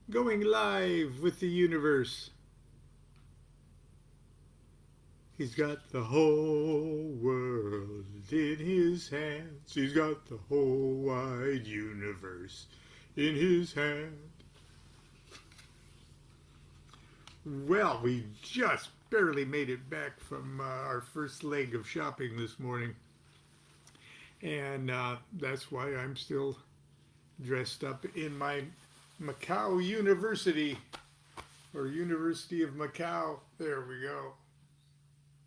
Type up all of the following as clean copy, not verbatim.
Going live with the universe. He's got the whole world in his hands. He's got the whole wide universe in his hand. Well, we just barely made it back from our first leg of shopping this morning. And that's why I'm still dressed up in my Macau University, or University of Macau. There we go.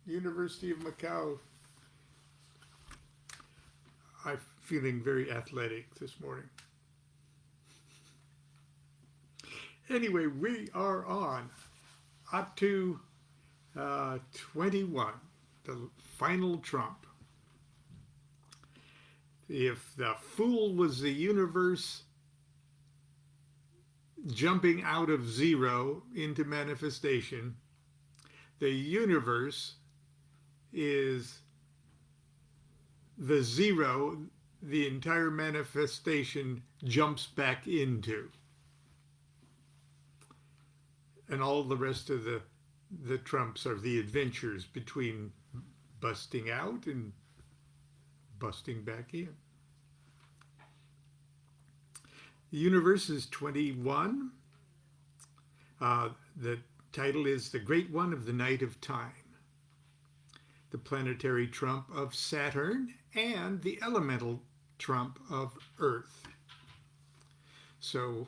University of Macau. I'm feeling very athletic this morning. Anyway, we are on up to 21, the final trump. If the fool was the universe jumping out of zero into manifestation, the universe is the zero the entire manifestation jumps back into. And all the rest of the trumps are the adventures between busting out and busting back in. The universe is 21. The title is The Great One of the Night of Time, the planetary trump of Saturn, and the elemental trump of Earth. So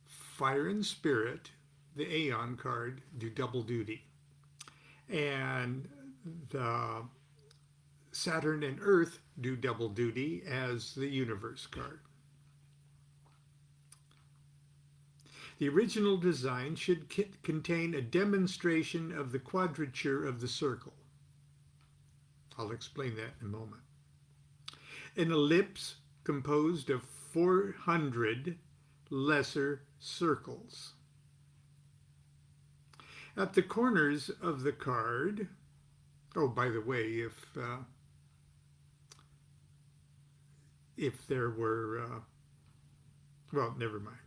fire and spirit, the Aeon card, do double duty. And the Saturn and Earth do double duty as the universe card. The original design should contain a demonstration of the quadrature of the circle. I'll explain that in a moment. An ellipse composed of 400 lesser circles. At the corners of the card, oh, by the way, if there were, well, never mind.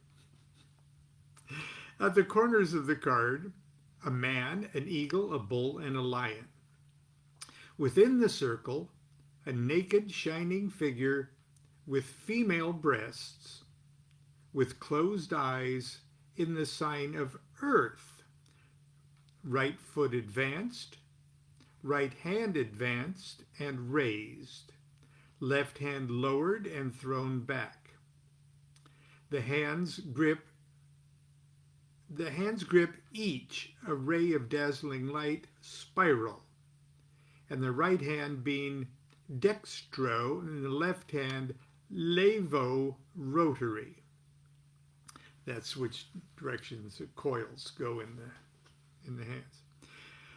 At the corners of the card, a man, an eagle, a bull, and a lion. Within the circle, a naked, shining figure with female breasts, with closed eyes, in the sign of Earth. Right foot advanced, right hand advanced and raised, left hand lowered and thrown back. The hands grip each a ray of dazzling light, spiral, and the right hand being dextro and the left hand levo rotary. That's which directions the coils go in the hands.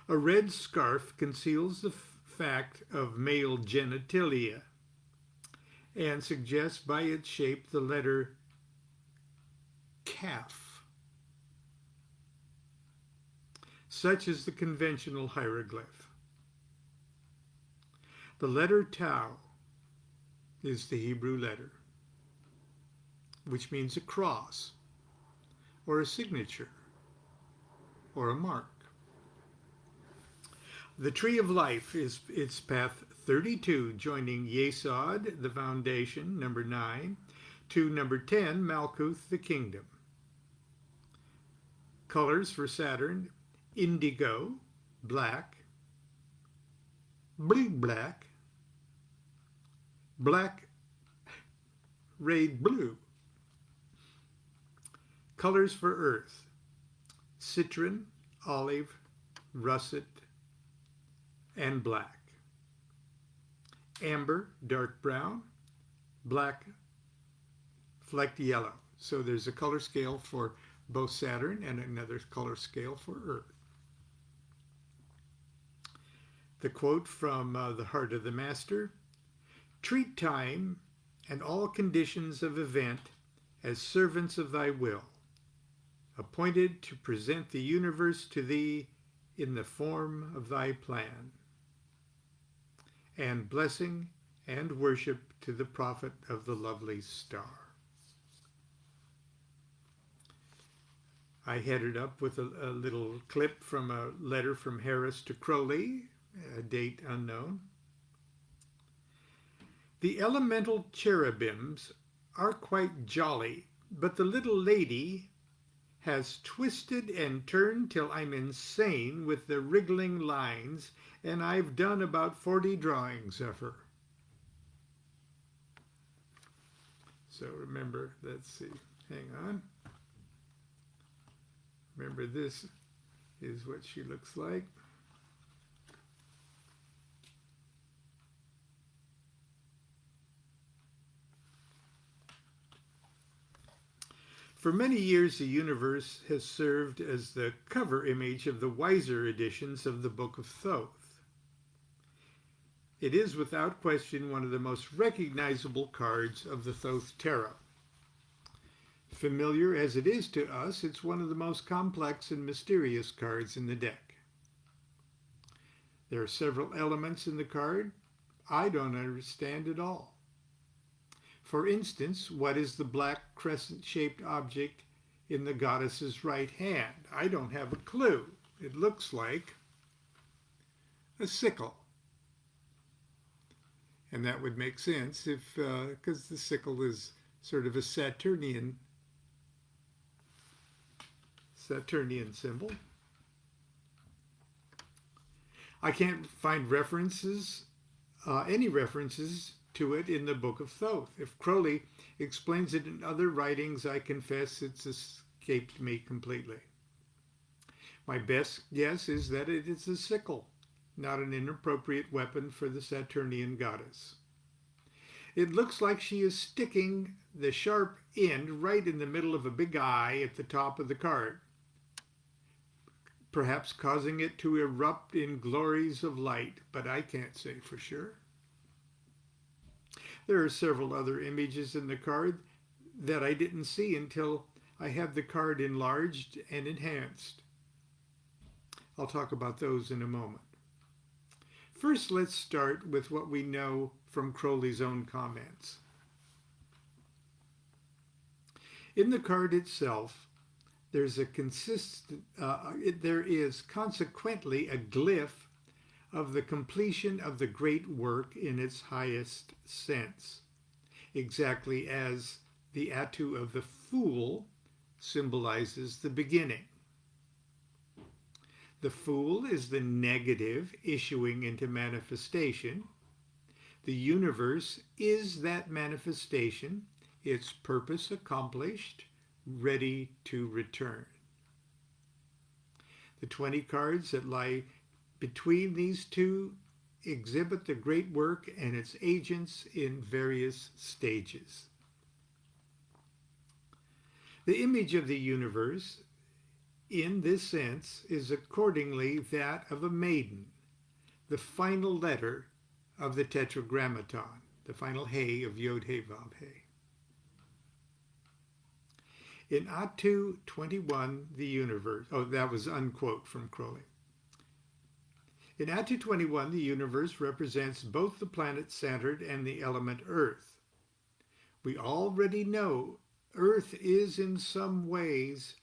A red scarf conceals the fact of male genitalia and suggests by its shape the letter calf. Such is the conventional hieroglyph. The letter Tau is the Hebrew letter, which means a cross, or a signature, or a mark. The tree of life is its path 32, joining Yesod, the foundation, number 9, to number 10, Malkuth, the kingdom. Colors for Saturn: indigo, black, blue black, black rayed blue. Colors for Earth: citron, olive, russet, and black. Amber, dark brown, black, flecked yellow. So there's a color scale for both Saturn and another color scale for Earth. The quote from The Heart of the Master: treat time and all conditions of event as servants of thy will, appointed to present the universe to thee in the form of thy plan. And blessing and worship to the prophet of the lovely star. I headed up with a little clip from a letter from Harris to Crowley, a date unknown. The elemental cherubims are quite jolly, but the little lady has twisted and turned till I'm insane with the wriggling lines, and I've done about 40 drawings of her. So remember, let's see, hang on. Remember, this is what she looks like. For many years, the universe has served as the cover image of the wiser editions of the Book of Thoth. It is without question one of the most recognizable cards of the Thoth Tarot. Familiar as it is to us, it's one of the most complex and mysterious cards in the deck. There are several elements in the card I don't understand at all. For instance, what is the black crescent-shaped object in the goddess's right hand? I don't have a clue. It looks like a sickle. And that would make sense if, because the sickle is sort of a Saturnian symbol. I can't find references, any references to it in the Book of Thoth. If Crowley explains it in other writings, I confess it's escaped me completely. My best guess is that it is a sickle, not an inappropriate weapon for the Saturnian goddess. It looks like she is sticking the sharp end right in the middle of a big eye at the top of the card, perhaps causing it to erupt in glories of light, but I can't say for sure. There are several other images in the card that I didn't see until I had the card enlarged and enhanced. I'll talk about those in a moment. First, let's start with what we know from Crowley's own comments. In the card itself, there is consequently a glyph of the completion of the great work in its highest sense, exactly as the Atu of the Fool symbolizes the beginning. The Fool is the negative issuing into manifestation. The universe is that manifestation, its purpose accomplished, ready to return. The 20 cards that lie between these two exhibit the great work and its agents in various stages. The image of the universe, in this sense, is accordingly that of a maiden, the final letter of the Tetragrammaton, the final He of Yod He Vav He. In Atu 21, the universe, that was unquote from Crowley. In Atu 21, the universe represents both the planet Saturn and the element Earth. We already know Earth is in some ways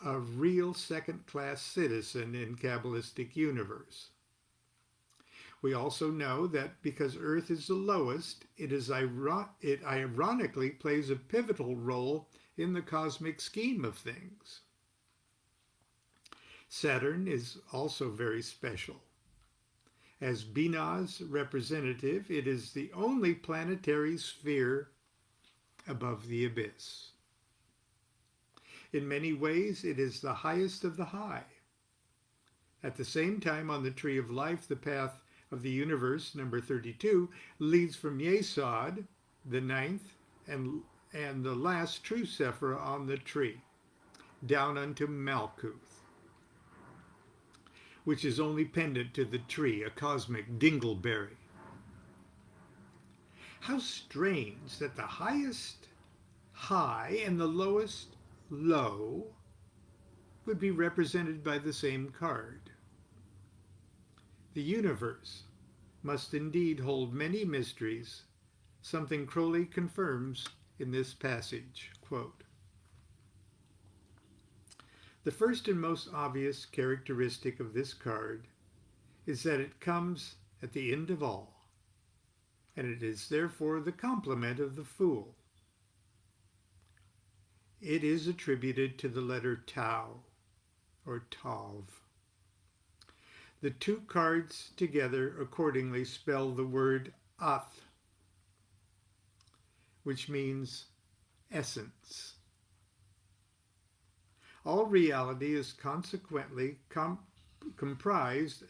a real second-class citizen in Kabbalistic universe. We also know that because Earth is the lowest, it ironically plays a pivotal role in the cosmic scheme of things. Saturn is also very special. As Binah's representative, it is the only planetary sphere above the abyss. In many ways, it is the highest of the high. At the same time, on the Tree of Life, the path of the universe, number 32, leads from Yesod, the ninth, and the last true Sephirah on the tree, down unto Malkuth, which is only pendant to the tree, a cosmic dingleberry. How strange that the highest high and the lowest low would be represented by the same card. The universe must indeed hold many mysteries, something Crowley confirms in this passage. Quote, The first and most obvious characteristic of this card is that it comes at the end of all, and it is therefore the complement of the Fool. It is attributed to the letter Tau, or Tav. The two cards together accordingly spell the word Ath, which means essence. All reality is consequently comprised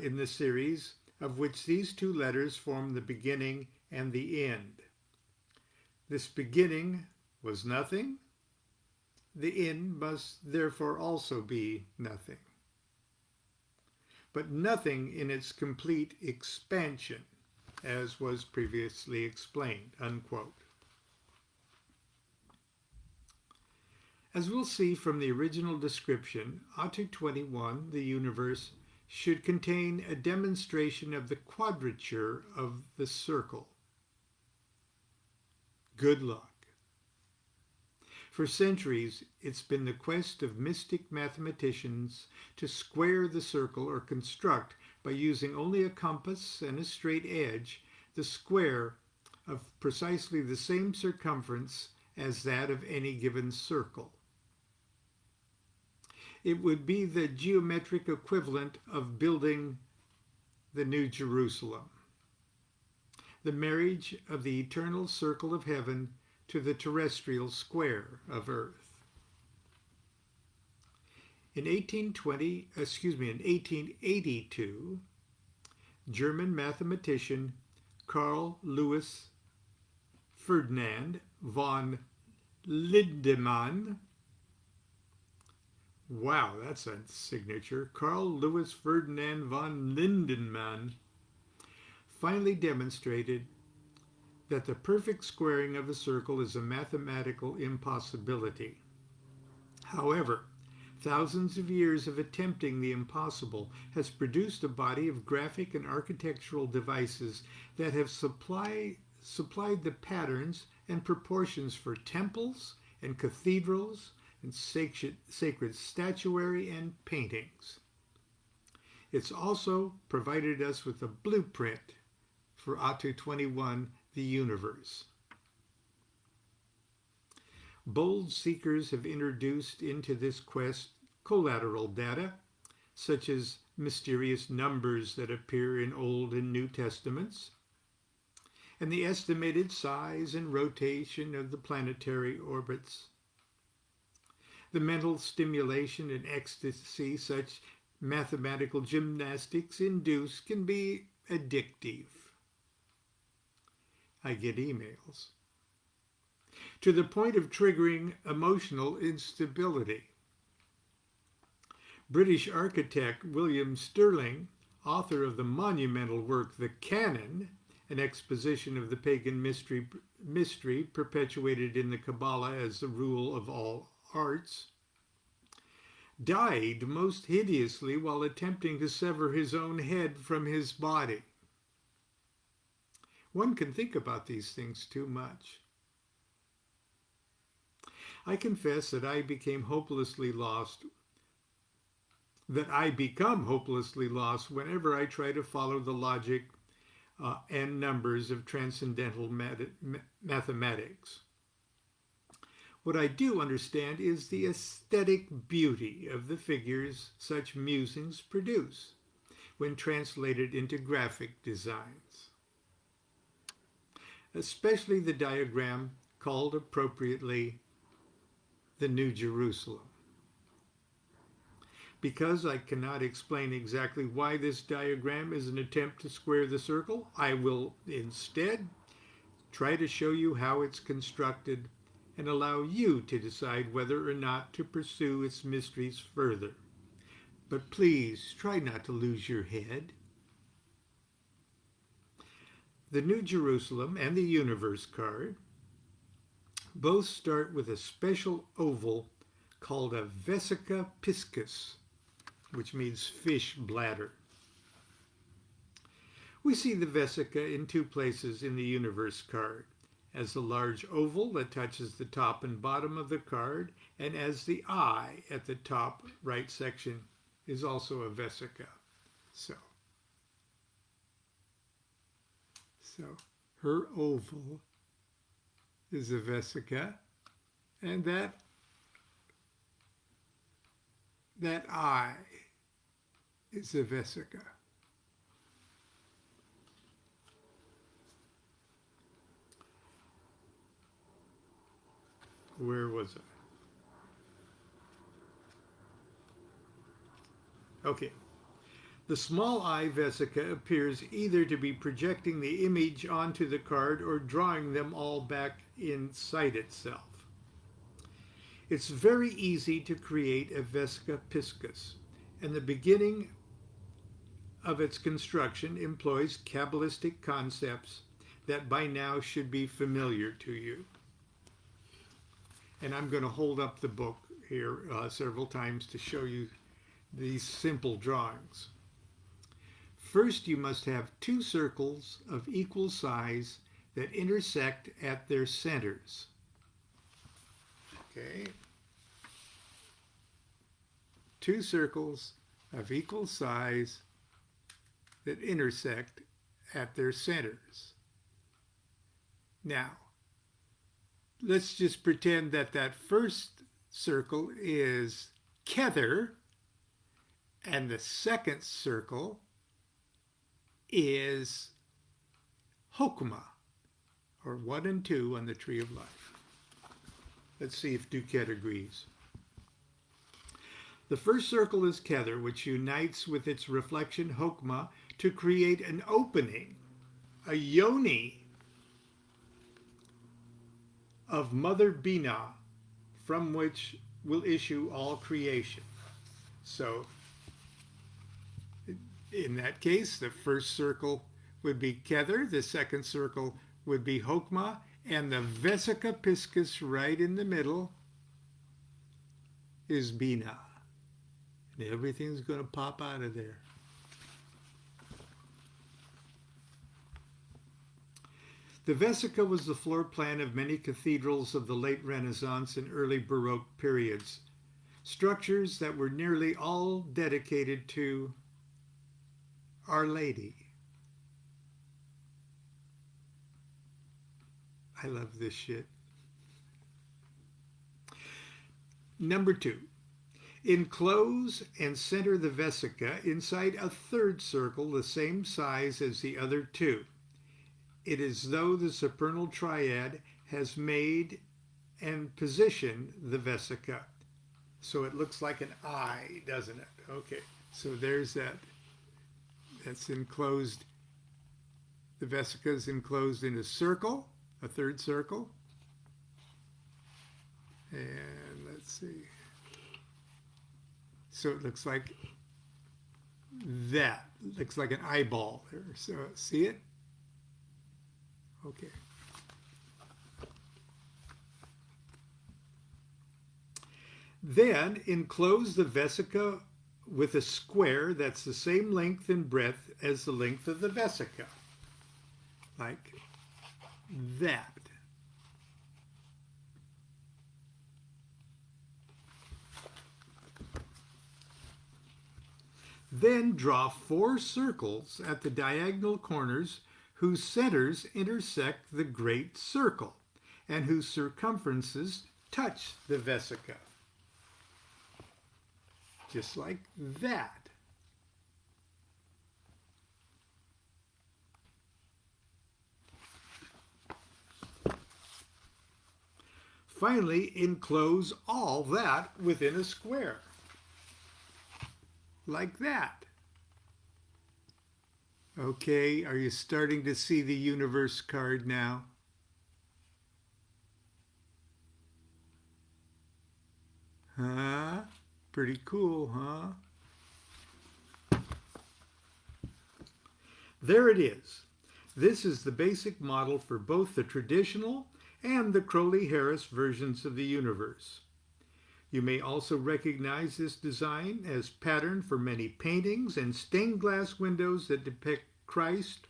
in the series of which these two letters form the beginning and the end. This beginning was nothing. The end must therefore also be nothing. But nothing in its complete expansion, as was previously explained, unquote. As we'll see from the original description, Atu 21, the universe, should contain a demonstration of the quadrature of the circle. Good luck. For centuries, it's been the quest of mystic mathematicians to square the circle or construct, by using only a compass and a straight edge, the square of precisely the same circumference as that of any given circle. It would be the geometric equivalent of building the New Jerusalem, the marriage of the eternal circle of heaven to the terrestrial square of earth. In 1882, German mathematician Carl Louis Ferdinand von Lindemann, wow, that's a signature, Carl Louis Ferdinand von Lindemann, finally demonstrated that the perfect squaring of a circle is a mathematical impossibility. However, thousands of years of attempting the impossible has produced a body of graphic and architectural devices that have supplied the patterns and proportions for temples and cathedrals and sacred statuary and paintings. It's also provided us with a blueprint for Atu 21, the universe. Bold seekers have introduced into this quest collateral data, such as mysterious numbers that appear in Old and New Testaments, and the estimated size and rotation of the planetary orbits. The mental stimulation and ecstasy such mathematical gymnastics induce can be addictive. I get emails, to the point of triggering emotional instability. British architect William Stirling, author of the monumental work The Canon, an exposition of the pagan mystery perpetuated in the Kabbalah as the rule of all arts, died most hideously while attempting to sever his own head from his body. One can think about these things too much. I confess that I become hopelessly lost whenever I try to follow the logic and numbers of transcendental mathematics. What I do understand is the aesthetic beauty of the figures such musings produce when translated into graphic designs, especially the diagram called appropriately the New Jerusalem. Because I cannot explain exactly why this diagram is an attempt to square the circle, I will instead try to show you how it's constructed and allow you to decide whether or not to pursue its mysteries further. But please try not to lose your head. The New Jerusalem and the Universe card both start with a special oval called a vesica piscis, which means fish bladder. We see the vesica in two places in the Universe card, as the large oval that touches the top and bottom of the card, and as the eye at the top right section is also a vesica. So her oval is a vesica, and that eye is a vesica. Where was I? Okay. The small eye vesica appears either to be projecting the image onto the card or drawing them all back inside itself. It's very easy to create a vesica piscis, and the beginning of its construction employs Kabbalistic concepts that by now should be familiar to you. And I'm going to hold up the book here several times to show you these simple drawings. First, you must have two circles of equal size that intersect at their centers. Okay. Two circles of equal size that intersect at their centers. Now, let's just pretend that that first circle is Kether, and the second circle is Hokmah, or 1 and 2 on the Tree of Life. Let's see if DuQuette agrees. The first circle is Kether, which unites with its reflection Hokmah to create an opening, a yoni of Mother Binah, from which will issue all creation. So, in that case, the first circle would be Kether, the second circle would be Hokmah, and the vesica piscis right in the middle is Binah. And everything's going to pop out of there. The vesica was the floor plan of many cathedrals of the late Renaissance and early Baroque periods, structures that were nearly all dedicated to Our Lady. I love this shit. Number 2. Enclose and center the vesica inside a third circle the same size as the other two. It is though the supernal triad has made and positioned the vesica. So it looks like an eye, doesn't it? Okay, so there's that. That's enclosed. The vesica is enclosed in a circle, a third circle. And let's see. So it looks like that. It looks like an eyeball there. So see it? Okay. Then enclose the vesica with a square that's the same length and breadth as the length of the vesica. Like that. Then draw 4 circles at the diagonal corners whose centers intersect the great circle and whose circumferences touch the vesica. Just like that. Finally, enclose all that within a square. Like that. Okay, are you starting to see the universe card now? Huh? Pretty cool, huh? There it is. This is the basic model for both the traditional and the Crowley-Harris versions of the universe. You may also recognize this design as pattern for many paintings and stained glass windows that depict Christ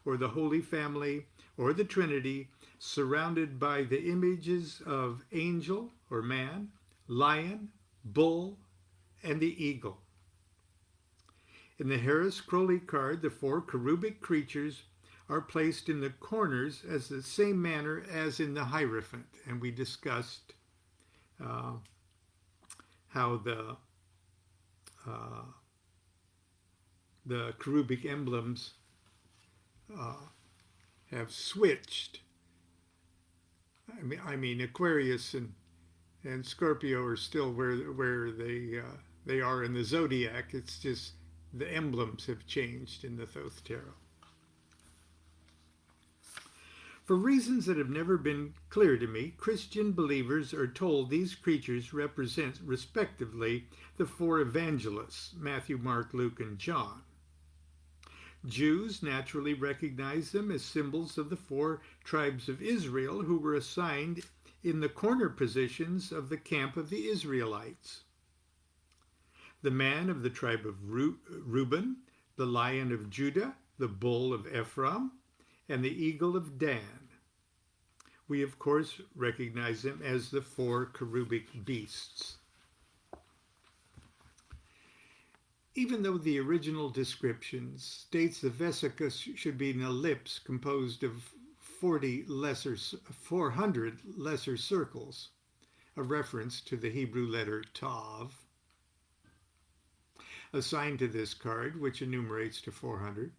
or the Holy Family or the Trinity, surrounded by the images of angel or man, lion, bull, and the eagle. In the Harris Crowley card, the four cherubic creatures are placed in the corners as the same manner as in the Hierophant, and we discussed how the cherubic emblems have switched. I mean, Aquarius and Scorpio are still where they are in the zodiac. It's just the emblems have changed in the Thoth Tarot. For reasons that have never been clear to me, Christian believers are told these creatures represent, respectively, the four evangelists, Matthew, Mark, Luke, and John. Jews naturally recognize them as symbols of the four tribes of Israel who were assigned in the corner positions of the camp of the Israelites. The man of the tribe of Reuben, the lion of Judah, the bull of Ephraim, and the eagle of Dan. We, of course, recognize them as the four cherubic beasts. Even though the original description states the vesica should be an ellipse composed of 400 lesser circles, a reference to the Hebrew letter Tav, assigned to this card, which enumerates to 400,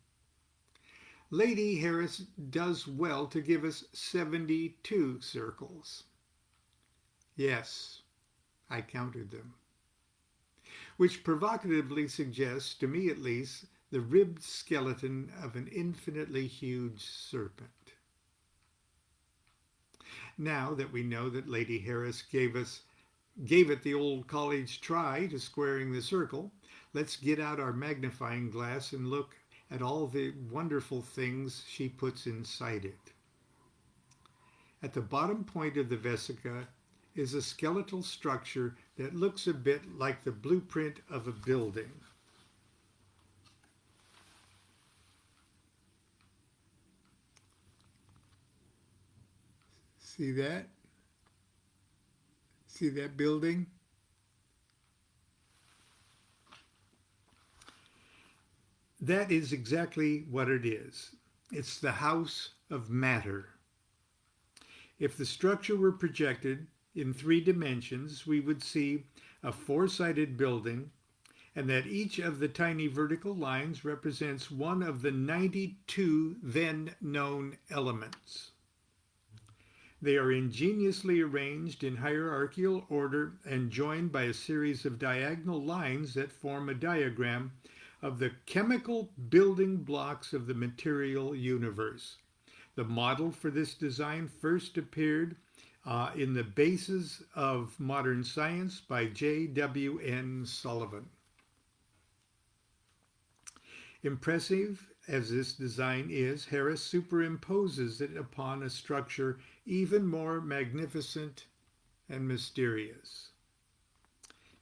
Lady Harris does well to give us 72 circles. Yes, I counted them. Which provocatively suggests, to me at least, the ribbed skeleton of an infinitely huge serpent. Now that we know that Lady Harris gave it the old college try to squaring the circle, let's get out our magnifying glass and look at all the wonderful things she puts inside it. At the bottom point of the vesica is a skeletal structure that looks a bit like the blueprint of a building. See that? See that building? That is exactly what it is. It's the house of matter. If the structure were projected in 3 dimensions, we would see a 4-sided building, and that each of the tiny vertical lines represents one of the 92 then known elements. They are ingeniously arranged in hierarchical order and joined by a series of diagonal lines that form a diagram of the chemical building blocks of the material universe. The model for this design first appeared in the Bases of Modern Science by J.W.N. Sullivan. Impressive as this design is, Harris superimposes it upon a structure even more magnificent and mysterious.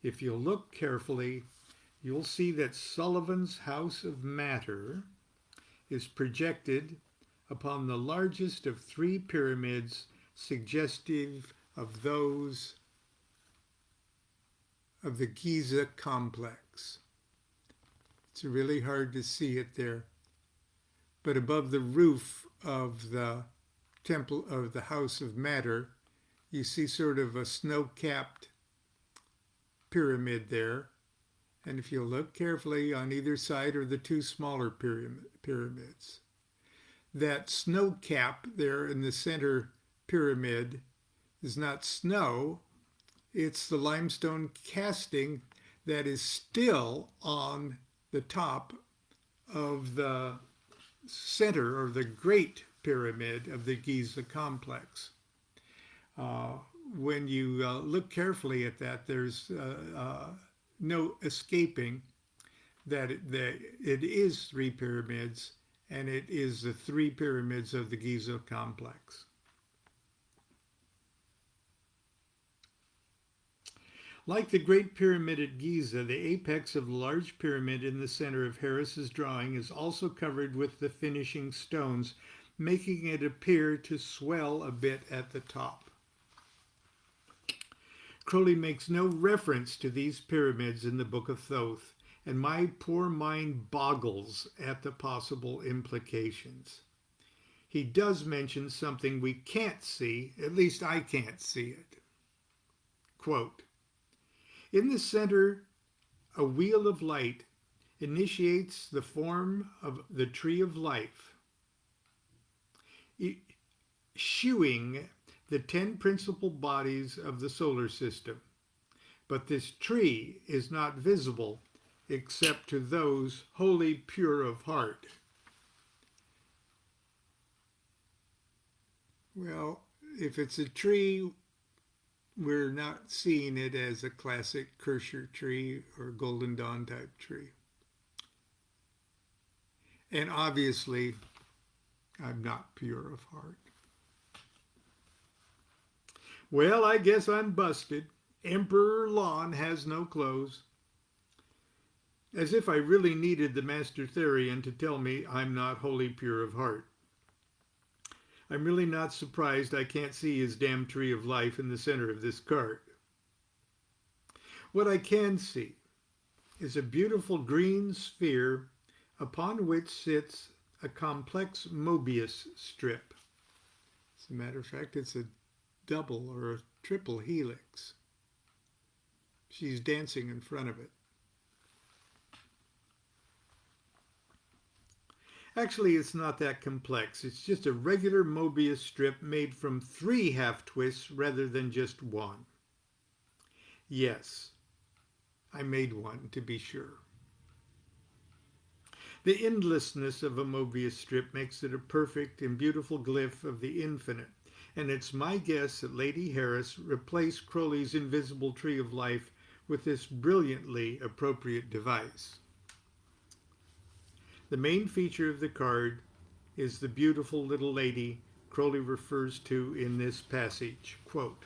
If you look carefully, you'll see that Sullivan's house of matter is projected upon the largest of 3 pyramids, suggestive of those of the Giza complex. It's really hard to see it there, but above the roof of the temple of the house of matter, you see sort of a snow-capped pyramid there. And if you look carefully, on either side are the 2 smaller pyramids. That snow cap there in the center pyramid is not snow, it's the limestone casting that is still on the top of the center or the Great Pyramid of the Giza complex. When you look carefully at that, there's no escaping that it is 3 pyramids, and it is the 3 pyramids of the Giza complex. Like the Great Pyramid at Giza, the apex of the large pyramid in the center of Harris's drawing is also covered with the finishing stones making it appear to swell a bit at the top. Crowley makes no reference to these pyramids in the Book of Thoth, and my poor mind boggles at the possible implications. He does mention something we can't see, at least I can't see it. Quote, in the center, a wheel of light initiates the form of the tree of life, shewing the 10 principal bodies of the solar system. But this tree is not visible except to those wholly pure of heart. Well, if it's a tree, we're not seeing it as a classic Kircher tree or Golden Dawn type tree. And obviously, I'm not pure of heart. Well, I guess I'm busted. Emperor Lon has no clothes. As if I really needed the Master Therian to tell me I'm not wholly pure of heart. I'm really not surprised I can't see his damn tree of life in the center of this card. What I can see is a beautiful green sphere upon which sits a complex Mobius strip. As a matter of fact, it's a double or a triple helix. She's dancing in front of it. Actually, it's not that complex. It's just a regular Mobius strip made from 3 half-twists rather than just one. Yes, I made one to be sure. The endlessness of a Mobius strip makes it a perfect and beautiful glyph of the infinite, and it's my guess that Lady Harris replaced Crowley's invisible tree of life with this brilliantly appropriate device. The main feature of the card is the beautiful little lady Crowley refers to in this passage. Quote,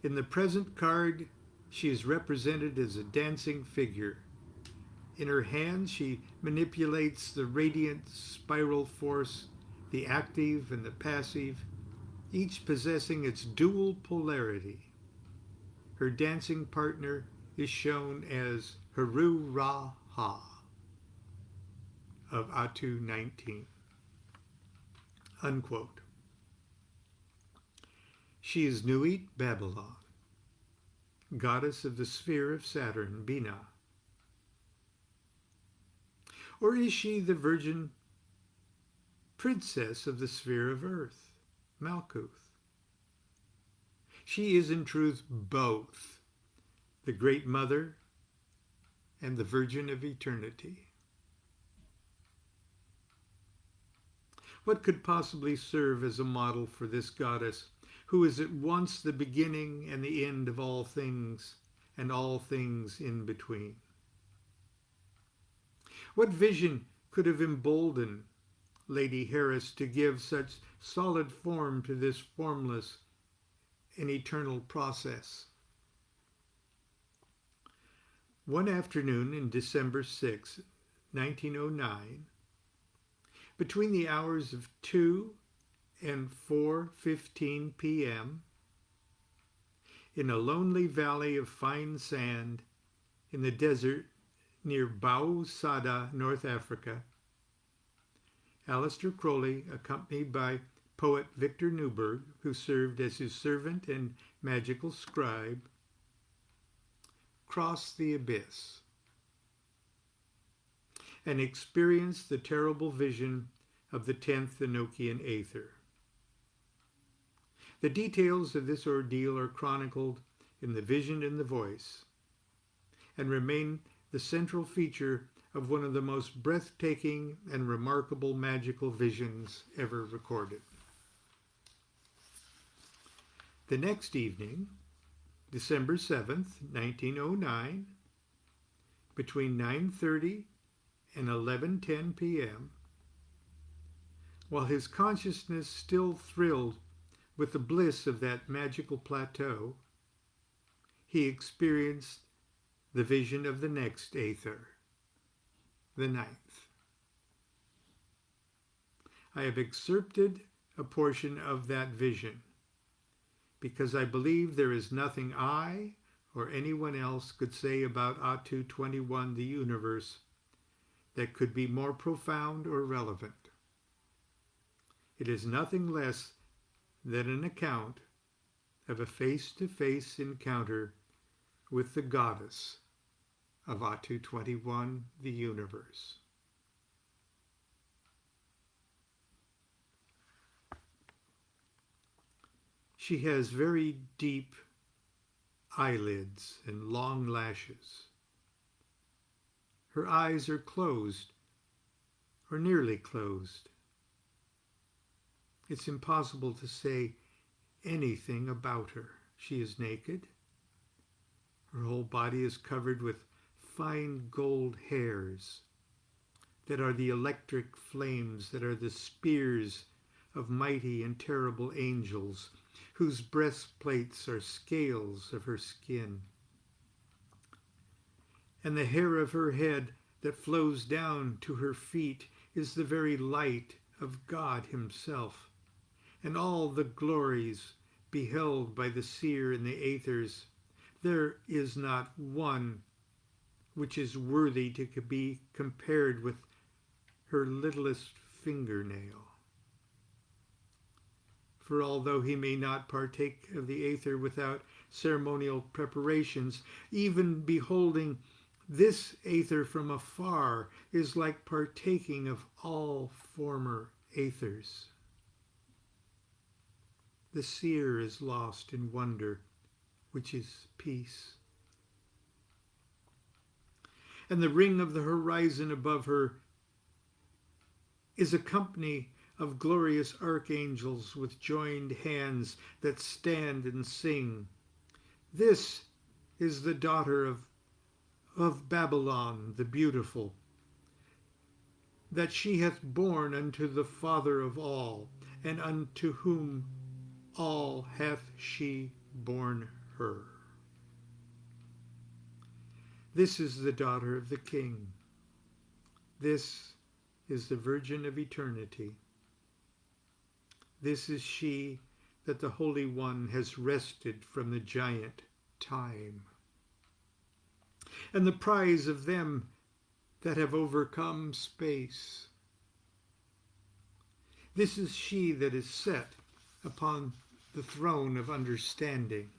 in the present card, she is represented as a dancing figure. In her hands, she manipulates the radiant spiral force, the active and the passive, each possessing its dual polarity. Her dancing partner is shown as Haru Ra Ha of Atu 19. Unquote. She is Nuit Babylon, goddess of the sphere of Saturn, Binah. Or is she the virgin princess of the sphere of Earth, Malkuth? She is in truth both, the Great Mother and the Virgin of Eternity. What could possibly serve as a model for this goddess, who is at once the beginning and the end of all things, and all things in between? What vision could have emboldened Lady Harris to give such solid form to this formless and eternal process? One afternoon in December 6, 1909, between the hours of 2 and 4:15 p.m., in a lonely valley of fine sand in the desert near Bau Sada, North Africa, Aleister Crowley, accompanied by poet Victor Newberg, who served as his servant and magical scribe, crossed the abyss and experienced the terrible vision of the 10th Enochian Aether. The details of this ordeal are chronicled in The Vision and the Voice, and remain the central feature of one of the most breathtaking and remarkable magical visions ever recorded. The next evening, December 7th, 1909, between 9:30 and 11:10 p.m., while his consciousness still thrilled with the bliss of that magical plateau, he experienced the vision of the next Aether, the 9th. I have excerpted a portion of that vision because I believe there is nothing I or anyone else could say about Atu 21, the universe, that could be more profound or relevant. It is nothing less than an account of a face-to-face encounter with the goddess of Atu 21, the universe. She has very deep eyelids and long lashes. Her eyes are closed, or nearly closed. It's impossible to say anything about her. She is naked. Her whole body is covered with fine gold hairs that are the electric flames, that are the spears of mighty and terrible angels, whose breastplates are scales of her skin. And the hair of her head that flows down to her feet is the very light of God himself, and all the glories beheld by the seer in the aethers, there is not one which is worthy to be compared with her littlest fingernail. For although he may not partake of the aether without ceremonial preparations, even beholding this aether from afar is like partaking of all former aethers. The seer is lost in wonder, which is peace. And the ring of the horizon above her is a company of glorious archangels with joined hands that stand and sing. This is the daughter of Babylon the beautiful, that she hath borne unto the Father of all, and unto whom all hath she borne her. This is the daughter of the King. This is the Virgin of eternity. This is she that the Holy One has wrested from the giant time, and the prize of them that have overcome space. This is she that is set upon the throne of understanding.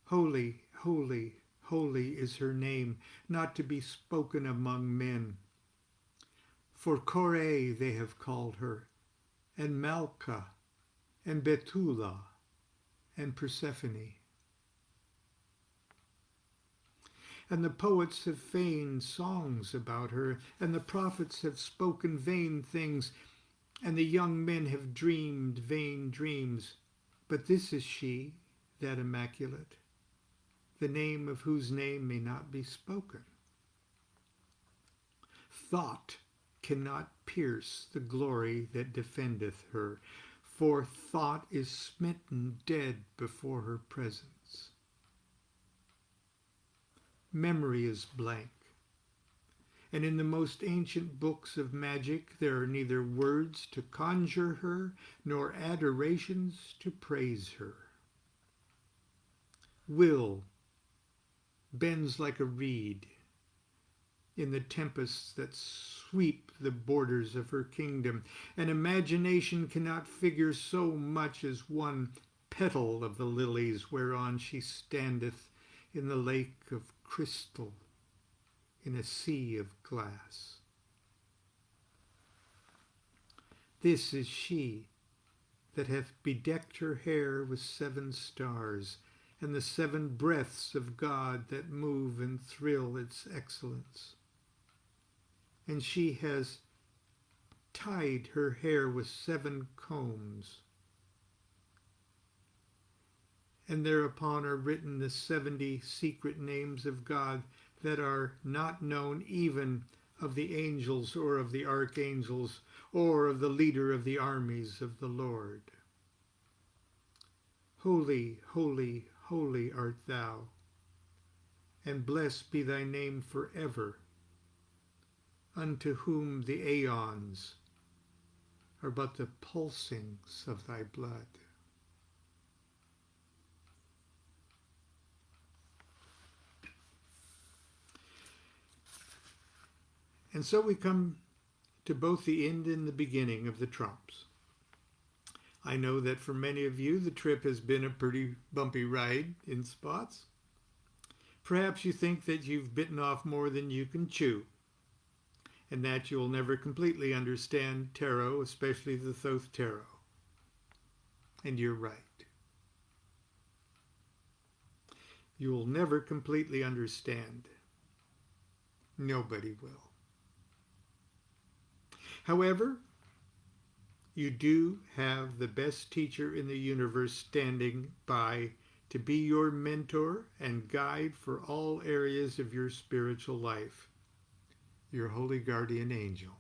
Holy, holy, holy is her name, not to be spoken among men. For Kore they have called her, and Malka, and Betula, and Persephone. And the poets have feigned songs about her, and the prophets have spoken vain things, and the young men have dreamed vain dreams. But this is she, that immaculate, the name of whose name may not be spoken. Thought cannot pierce the glory that defendeth her, for thought is smitten dead before her presence. Memory is blank, and in the most ancient books of magic there are neither words to conjure her nor adorations to praise her. Will bends like a reed in the tempests that sweep the borders of her kingdom, and imagination cannot figure so much as one petal of the lilies whereon she standeth in the lake of crystal in a sea of glass. This is she that hath bedecked her hair with 7 stars, and the 7 breaths of God that move and thrill its excellence. And she has tied her hair with 7 combs, and thereupon are written the 70 secret names of God that are not known even of the angels or of the archangels or of the leader of the armies of the Lord. Holy, holy, holy art thou, and blessed be thy name forever, unto whom the aeons are but the pulsings of thy blood. And so we come to both the end and the beginning of the trumps. I know that for many of you, the trip has been a pretty bumpy ride in spots. Perhaps you think that you've bitten off more than you can chew, and that you'll never completely understand tarot, especially the Thoth tarot. And you're right. You will never completely understand. Nobody will. However, you do have the best teacher in the universe standing by to be your mentor and guide for all areas of your spiritual life, your holy guardian angel.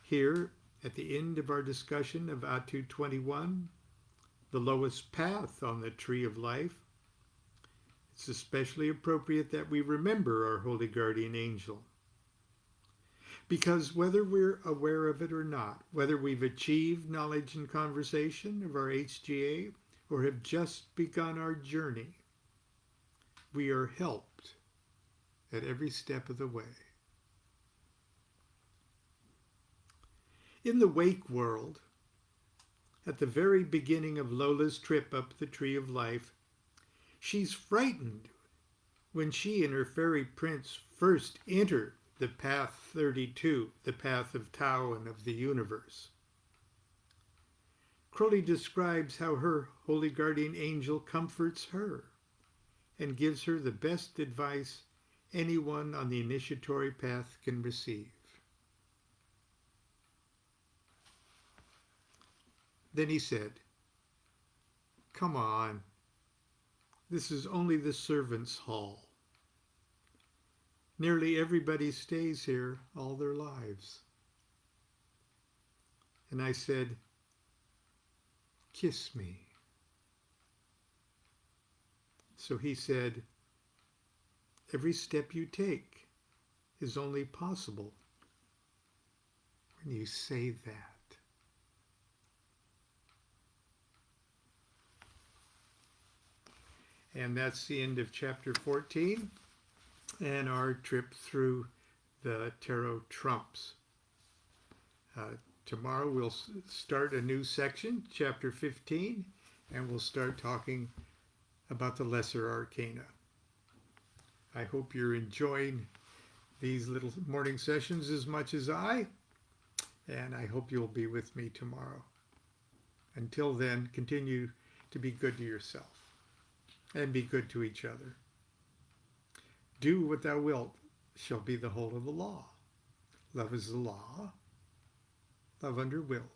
Here, at the end of our discussion of Atu 21, the lowest path on the tree of life, it's especially appropriate that we remember our holy guardian angel. Because whether we're aware of it or not, whether we've achieved knowledge and conversation of our HGA or have just begun our journey, we are helped at every step of the way. In the wake world, at the very beginning of Lola's trip up the Tree of Life, she's frightened when she and her fairy prince first enter the path 32, the path of Tao and of the universe. Crowley describes how her holy guardian angel comforts her and gives her the best advice anyone on the initiatory path can receive. Then he said, "Come on, this is only the servants' hall. Nearly everybody stays here all their lives." And I said, "Kiss me." So he said, "Every step you take is only possible when you say that." And that's the end of chapter 14 and our trip through the tarot trumps. Tomorrow we'll start a new section, chapter 15, and we'll start talking about the lesser arcana. I hope you're enjoying these little morning sessions as much as I, and I hope you'll be with me tomorrow. Until then, continue to be good to yourself and be good to each other. Do what thou wilt shall be the whole of the law. Love is the law. Love under will.